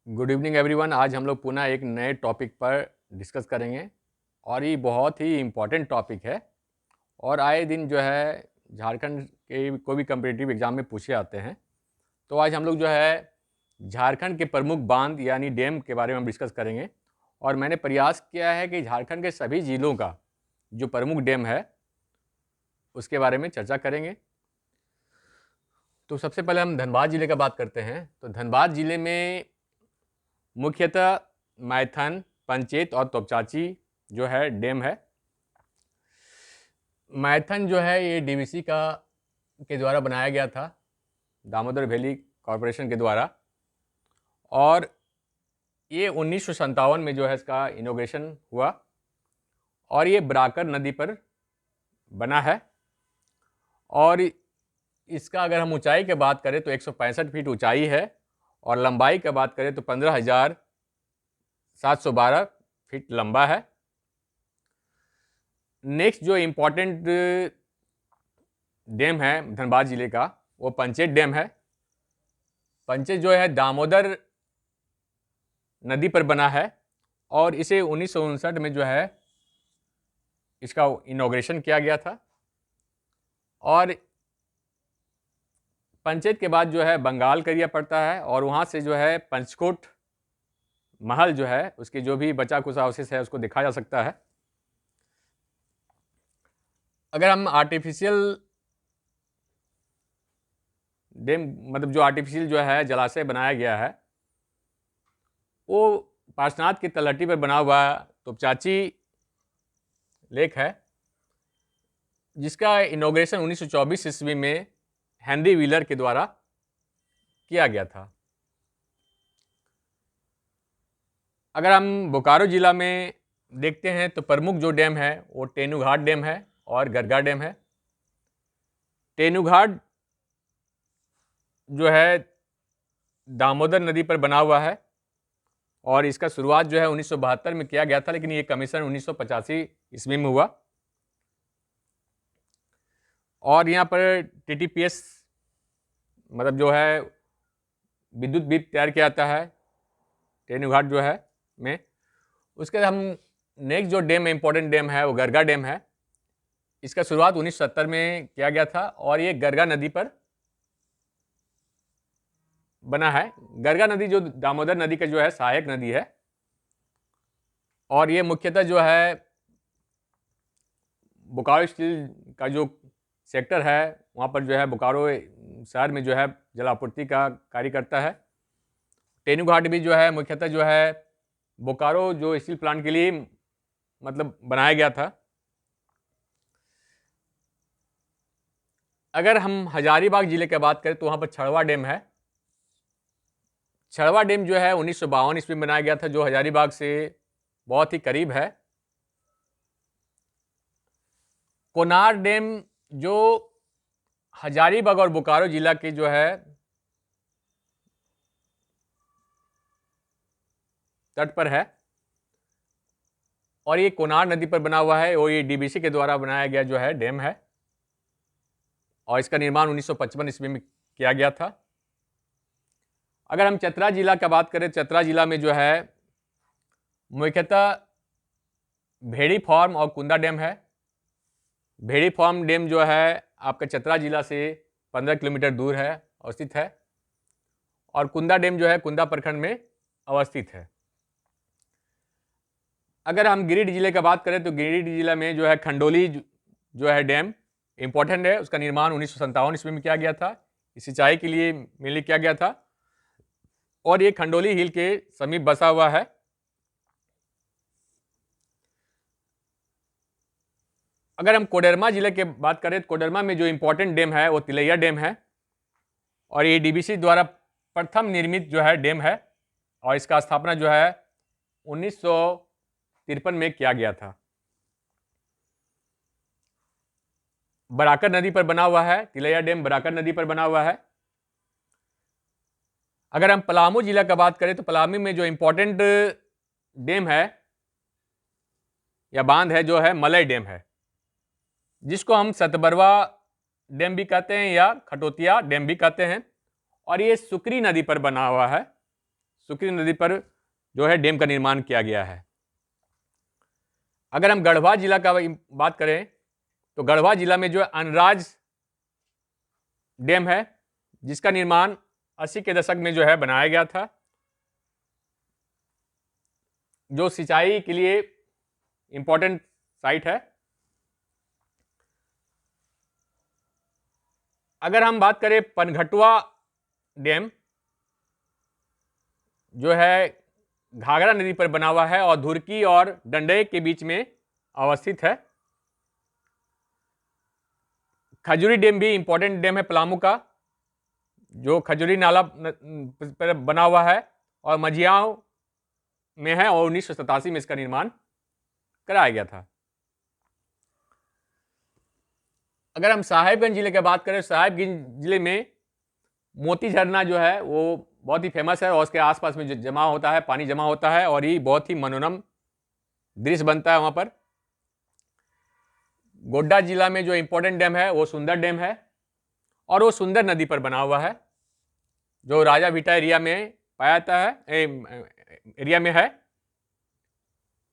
Good evening everyone. आज हम लोग पुनः एक नए टॉपिक पर डिस्कस करेंगे और ये बहुत ही इम्पॉर्टेंट टॉपिक है और आए दिन जो है झारखंड के कोई भी कम्पिटिटिव एग्ज़ाम में पूछे जाते हैं। तो आज हम लोग जो है झारखंड के प्रमुख बांध यानी डैम के बारे में हम डिस्कस करेंगे और मैंने प्रयास किया है कि झारखंड के सभी ज़िलों का जो प्रमुख डैम है उसके बारे में चर्चा करेंगे। तो सबसे पहले हम धनबाद ज़िले का बात करते हैं। तो धनबाद ज़िले में मुख्यतः मैथन, पंचेत और तोपचाची जो है डैम है। मैथन जो है ये डीवीसी के द्वारा बनाया गया था, दामोदर वैली कॉरपोरेशन के द्वारा, और ये 1957 में जो है इसका इनॉग्रेशन हुआ और ये बराकर नदी पर बना है। और इसका अगर हम ऊंचाई की बात करें तो 165 फीट ऊंचाई है और लंबाई की बात करें तो 15,712 फीट लंबा है। नेक्स्ट जो इम्पोर्टेंट डैम है धनबाद ज़िले का वो पंचेत डैम है। पंचेत जो है दामोदर नदी पर बना है और इसे 1959 में जो है इसका इनॉग्रेशन किया गया था। और पंचेत के बाद जो है बंगाल का एरिया पड़ता है और वहाँ से जो है पंचकोट महल जो है उसके जो भी बचा कुछ अवशेष है उसको देखा जा सकता है। अगर हम आर्टिफिशियल डैम मतलब जो आर्टिफिशियल जो है जलाशय बनाया गया है वो पार्श्वनाथ की तलहटी पर बना हुआ तोपचाची लेक है, जिसका इनॉग्रेशन 1924 ईस्वी में हेनरी व्हीलर के द्वारा किया गया था। अगर हम बोकारो ज़िला में देखते हैं तो प्रमुख जो डैम है वो तेनूघाट डैम है और गरगा डैम है। तेनूघाट जो है दामोदर नदी पर बना हुआ है और इसका शुरुआत जो है 1972 में किया गया था, लेकिन ये कमीशन 1985 ईस्वी में हुआ। और यहाँ पर टीटीपीएस मतलब जो है विद्युत भी तैयार किया जाता है तेनूघाट जो है में। उसके बाद हम नेक्स्ट जो डैम इम्पोर्टेंट डैम है वो गरगा डैम है। इसका शुरुआत 1970 में किया गया था और ये गरगा नदी पर बना है। गरगा नदी जो दामोदर नदी का जो है सहायक नदी है और ये मुख्यतः जो है बोकारो स्टील का जो सेक्टर है वहाँ पर जो है बोकारो शहर में जो है जलापूर्ति का कार्य करता है। तेनूघाट भी जो है मुख्यतः जो है बोकारो जो स्टील प्लांट के लिए मतलब बनाया गया था। अगर हम हजारीबाग ज़िले की बात करें तो वहाँ पर छड़वा डैम है। छड़वा डैम जो है 1952 ईस्वी में बनाया गया था, जो हजारीबाग से बहुत ही करीब है। कोनार डैम जो हजारीबाग और बोकारो जिला के जो है तट पर है और ये कोनार नदी पर बना हुआ है और ये डीवीसी के द्वारा बनाया गया जो है डैम है और इसका निर्माण 1955 ईस्वी में किया गया था। अगर हम चतरा जिला का बात करें, चतरा जिला में जो है मुख्यतः भेड़ी फार्म और कुंदा डैम है। भेड़ी फार्म डैम जो है आपका चतरा जिला से 15 किलोमीटर दूर है अवस्थित है और कुंदा डैम जो है कुंदा प्रखंड में अवस्थित है। अगर हम गिरिडीह जिले का बात करें तो गिरिडीह जिला में जो है खंडोली जो है डैम इम्पोर्टेंट है। उसका निर्माण 1957 ईस्वी में किया गया था। इस सिंचाई के लिए मेनली किया गया था और ये खंडोली हिल के समीप बसा हुआ है। अगर हम कोडरमा जिले की बात करें तो कोडरमा में जो इम्पोर्टेंट डैम है वो तिलैया डैम है और ये डीवीसी द्वारा प्रथम निर्मित जो है डैम है और इसका स्थापना जो है 1953 में किया गया था। बराकर नदी पर बना हुआ है, तिलैया डैम बराकर नदी पर बना हुआ है। अगर हम पलामू जिला का बात करें तो पलामू में जो इम्पोर्टेंट डैम है या बांध है जो है मलय डैम है, जिसको हम सतबरवा डैम भी कहते हैं या खटोतिया डैम भी कहते हैं और ये सुकरी नदी पर बना हुआ है। सुकृति नदी पर जो है डैम का निर्माण किया गया है। अगर हम गढ़वा जिला का बात करें तो गढ़वा जिला में जो है अनराज डैम है, जिसका निर्माण 80 के दशक में जो है बनाया गया था, जो सिंचाई के लिए इंपॉर्टेंट साइट है। अगर हम बात करें पनघटुआ डैम, जो है घाघरा नदी पर बना हुआ है और धुरकी और डंडई के बीच में अवस्थित है। खजूरी डैम भी इंपॉर्टेंट डैम है पलामू का, जो खजूरी नाला पर बना हुआ है और मझियाओं में है और 1987 में इसका निर्माण कराया गया था। अगर हम साहेबगंज जिले की बात करें, साहेबगंज जिले में मोती झरना जो है वो बहुत ही फेमस है और उसके आसपास में जो जमा होता है, पानी जमा होता है और ये बहुत ही मनोरम दृश्य बनता है वहाँ पर। गोड्डा जिला में जो इंपॉर्टेंट डैम है वो सुंदर डैम है और वो सुंदर नदी पर बना हुआ है, जो राजा भीटा एरिया में पाया जाता है, एरिया में है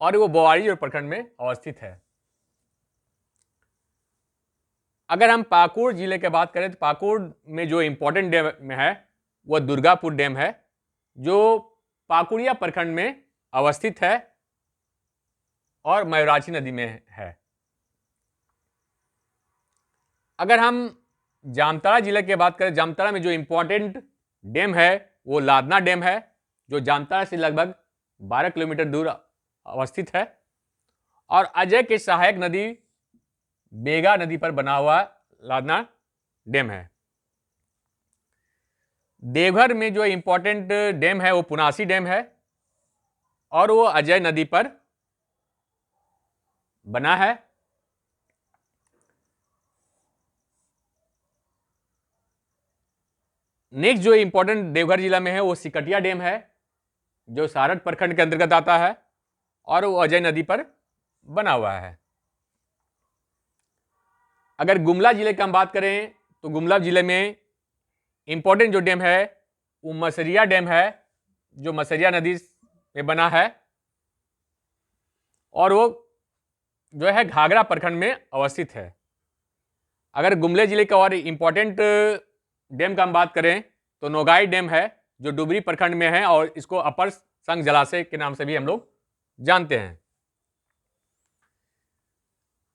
और वो बोआरी जो प्रखंड में अवस्थित है। अगर हम पाकुड़ जिले की बात करें तो पाकुड़ में जो इंपॉर्टेंट डैम है वो दुर्गापुर डैम है, जो पाकुड़िया प्रखंड में अवस्थित है और मयूराक्षी नदी में है। अगर हम जामताड़ा जिले की बात करें, जामताड़ा में जो इंपॉर्टेंट डैम है वो लादना डैम है, जो जामताड़ा से लगभग 12 किलोमीटर दूर अवस्थित है और अजय के सहायक नदी बेगा नदी पर बना हुआ लादना डैम है। देवघर में जो इंपॉर्टेंट डैम है वो पुनासी डैम है और वो अजय नदी पर बना है। नेक्स्ट जो इंपॉर्टेंट देवघर जिला में है वो सिकटिया डैम है, जो सारठ प्रखंड के अंतर्गत आता है और वो अजय नदी पर बना हुआ है। अगर गुमला जिले की हम बात करें तो गुमला जिले में इंपॉर्टेंट जो डैम है वो मसरिया डैम है, जो मसरिया नदी में बना है और वो जो है घाघरा प्रखंड में अवस्थित है। अगर गुमले जिले का और इंपॉर्टेंट डैम का हम बात करें तो नोगाई डैम है, जो डुबरी प्रखंड में है और इसको अपर संघ जलाशय के नाम से भी हम लोग जानते हैं।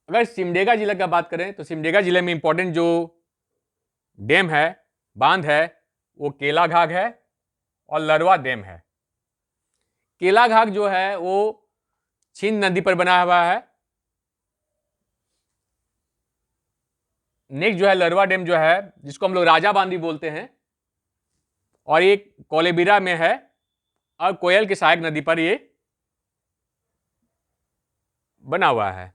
अगर सिमडेगा जिले का बात करें तो सिमडेगा जिले में इंपॉर्टेंट जो डैम है, बांध है, वो केला घाघ है और लरवा डैम है। केला घाघ जो है वो छिंद नदी पर बना हुआ है। नेक्स्ट जो है लरवा डैम जो है, जिसको हम लोग राजा बांध भी बोलते हैं और ये कोलेबिरा में है और कोयल की सहायक नदी पर ये बना हुआ है।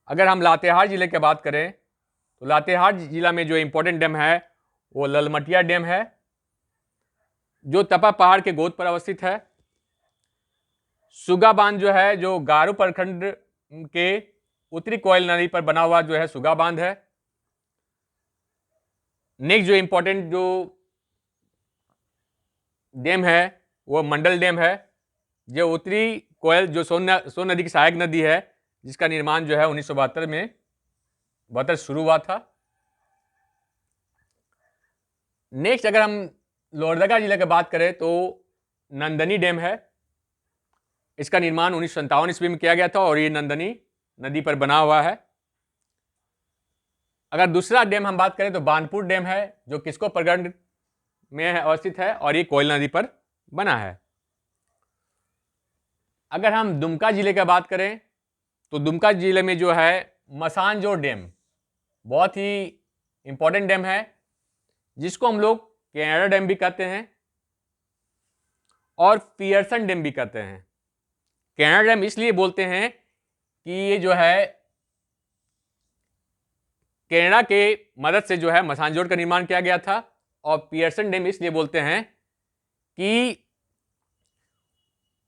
अगर हम लातेहार जिले की बात करें तो लातेहार जिला में जो इंपॉर्टेंट डैम है वो ललमटिया डैम है, जो तपा पहाड़ के गोद पर अवस्थित है। सुगा बांध जो है, जो गारो प्रखंड के उत्तरी कोयल नदी पर बना हुआ जो है सुगा बांध है। नेक्स्ट जो इंपॉर्टेंट जो डैम है वो मंडल डैम है, जो उत्तरी कोयल जो सोन नदी की सहायक नदी है, जिसका निर्माण जो है 1972 में 72 शुरू हुआ था। नेक्स्ट अगर हम लोहरदगा जिले की बात करें तो नंदनी डैम है, इसका निर्माण 1957 ईस्वी में किया गया था और ये नंदनी नदी पर बना हुआ है। अगर दूसरा डैम हम बात करें तो बानपुर डैम है, जो किस्को प्रखंड में अवस्थित है और ये कोयल नदी पर बना है। अगर हम दुमका जिले की बात करें तो दुमका जिले में जो है मसानजोर डैम बहुत ही इंपॉर्टेंट डैम है, जिसको हम लोग कैनाडा डैम भी कहते हैं और पियर्सन डैम भी कहते हैं। कैनाडा डैम इसलिए बोलते हैं कि ये जो है कनाडा के मदद से जो है मसानजोर का निर्माण किया गया था और पियर्सन डैम इसलिए बोलते हैं कि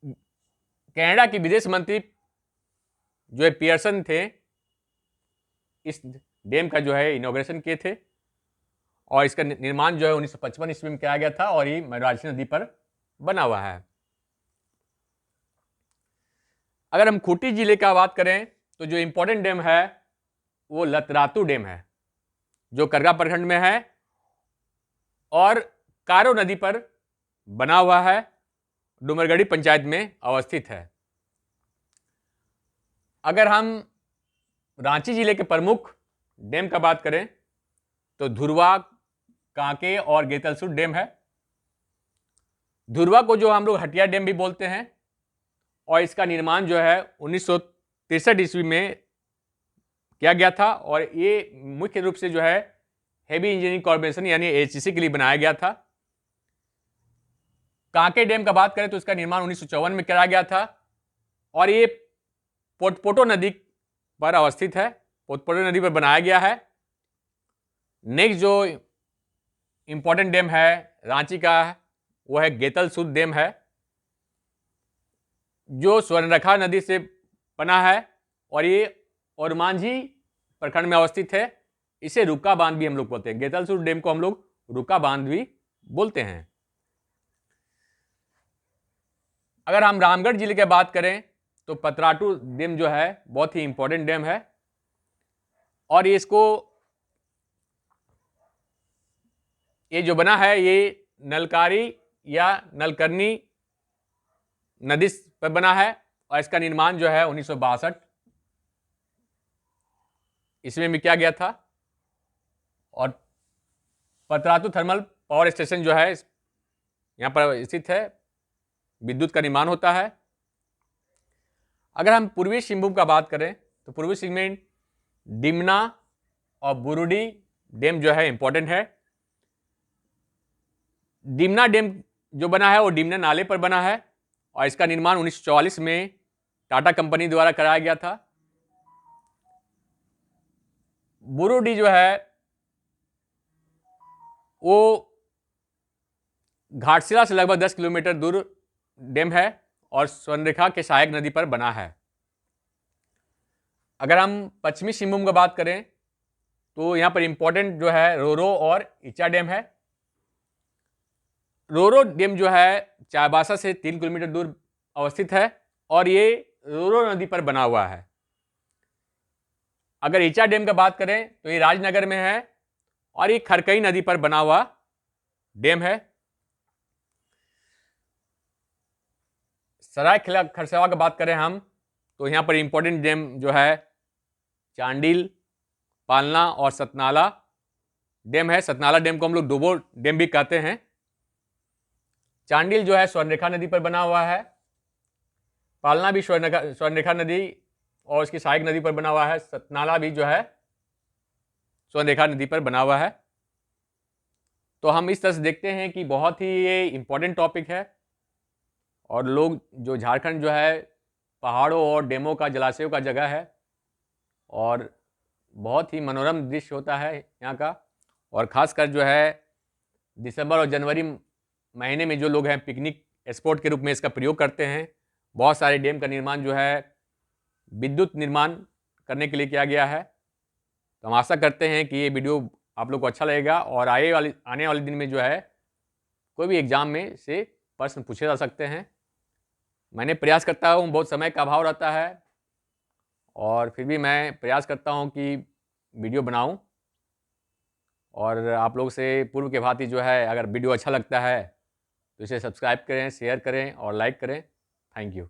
कनाडा के विदेश मंत्री जो है पियर्सन थे, इस डैम का जो है इनॉग्रेशन किए थे और इसका निर्माण जो है 1955 ईस्वी में किया गया था और ये मयूराक्षी नदी पर बना हुआ है। अगर हम खूंटी जिले का बात करें तो जो इंपॉर्टेंट डैम है वो लतरातू डैम है, जो करगा प्रखंड में है और कारो नदी पर बना हुआ है, डुमरगढ़ी पंचायत में अवस्थित है। अगर हम रांची जिले के प्रमुख डैम का बात करें तो धुरवा, कांके और गेतलसूर डैम है। धुरवा को जो हम लोग हटिया डैम भी बोलते हैं और इसका निर्माण जो है 1963 ईस्वी में किया गया था और ये मुख्य रूप से जो है हेवी इंजीनियरिंग कॉर्पोरेशन यानी एचईसी के लिए बनाया गया था। कांके डैम का बात करें तो इसका निर्माण 1954 में कराया गया था और ये पोटपोटो नदी पर अवस्थित है, पोटपोटो नदी पर बनाया गया है। नेक्स्ट जो इंपॉर्टेंट डैम है रांची का वो है गेतलसूर डैम है, जो स्वर्णरेखा नदी से बना है और ये ओरमांझी प्रखंड में अवस्थित है। इसे रुका बांध भी हम लोग बोलते हैं, गेतलसूर डैम को हम लोग रुका बांध भी बोलते हैं। अगर हम रामगढ़ जिले की बात करें तो पतरातू डैम जो है बहुत ही इंपॉर्टेंट डैम है और ये जो बना है ये नलकारी या नलकर्णी नदी पर बना है और इसका निर्माण जो है 1962 इसमें भी किया गया था और पतरातू थर्मल पावर स्टेशन जो है यहाँ पर स्थित है, विद्युत का निर्माण होता है। अगर हम पूर्वी सिंहभूम का बात करें तो पूर्वी सिंहभूम में डिमना और बुरुडी डैम जो है इंपॉर्टेंट है। डिमना डैम जो बना है वो डिमना नाले पर बना है और इसका निर्माण 1944 में टाटा कंपनी द्वारा कराया गया था। बुरुडी जो है वो घाटशिला से लगभग 10 किलोमीटर दूर डैम है और स्वर्णरेखा के सहायक नदी पर बना है। अगर हम पश्चिमी सिंहभूम की बात करें तो यहाँ पर इंपॉर्टेंट जो है रोरो और इचा डैम है। रोरो डैम जो है चाईबासा से 3 किलोमीटर दूर अवस्थित है और ये रोरो नदी पर बना हुआ है। अगर इचा डैम की बात करें तो ये राजनगर में है और ये खरकई नदी पर बना हुआ डैम है। सरायकेला खरसावा की बात करें हम तो यहाँ पर इंपॉर्टेंट डैम जो है चांडिल, पालना और सतनाला डैम है। सतनाला डैम को हम लोग डोबो डैम भी कहते हैं। चांडिल जो है स्वर्णरेखा नदी पर बना हुआ है, पालना भी स्वर्णरेखा नदी और उसकी सहायक नदी पर बना हुआ है, सतनाला भी जो है स्वर्णरेखा नदी पर बना हुआ है। तो हम इस तरह से देखते हैं कि बहुत ही ये इम्पोर्टेंट टॉपिक है और लोग जो झारखंड जो है पहाड़ों और डैमों का, जलाशयों का जगह है और बहुत ही मनोरम दृश्य होता है यहाँ का। और ख़ासकर जो है दिसंबर और जनवरी महीने में जो लोग हैं पिकनिक स्पॉट के रूप में इसका प्रयोग करते हैं। बहुत सारे डैम का निर्माण जो है विद्युत निर्माण करने के लिए किया गया है। तो हम आशा करते हैं कि ये वीडियो आप लोग को अच्छा लगेगा और आने वाले दिन में जो है कोई भी एग्ज़ाम में से प्रश्न पूछे जा सकते हैं। मैंने प्रयास करता हूँ, बहुत समय का अभाव रहता है और फिर भी मैं प्रयास करता हूँ कि वीडियो बनाऊँ और आप लोग से पूर्व के भांति जो है अगर वीडियो अच्छा लगता है तो इसे सब्सक्राइब करें, शेयर करें और लाइक करें। Thank you.